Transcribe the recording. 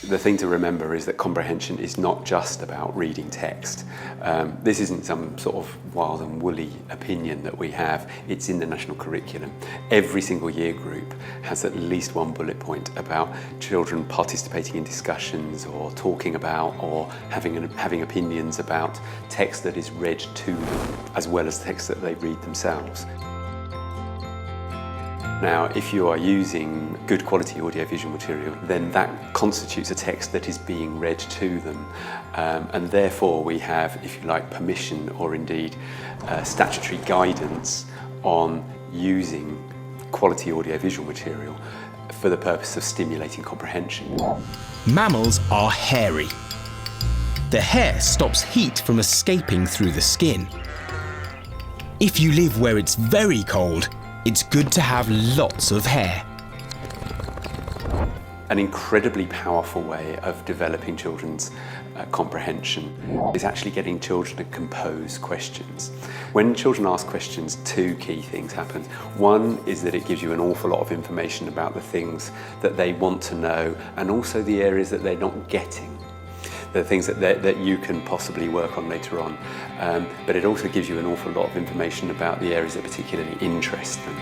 The thing to remember is that comprehension is not just about reading text. This isn't some sort of wild and woolly opinion that we have. It's in the national curriculum. Every single year group has at least one bullet point about children participating in discussions or talking about or having opinions about text that is read to them, as well as text that they read themselves. Now, if you are using good quality audiovisual material, then that constitutes a text that is being read to them. And therefore we have, if you like, permission or indeed statutory guidance on using quality audiovisual material for the purpose of stimulating comprehension. Mammals are hairy. The hair stops heat from escaping through the skin. If you live where it's very cold, it's good to have lots of hair. An incredibly powerful way of developing children's comprehension is actually getting children to compose questions. When children ask questions, two key things happen. One is that it gives you an awful lot of information about the things that they want to know and also the areas that they're not getting. The things that you can possibly work on later on. But it also gives you an awful lot of information about the areas that particularly interest them.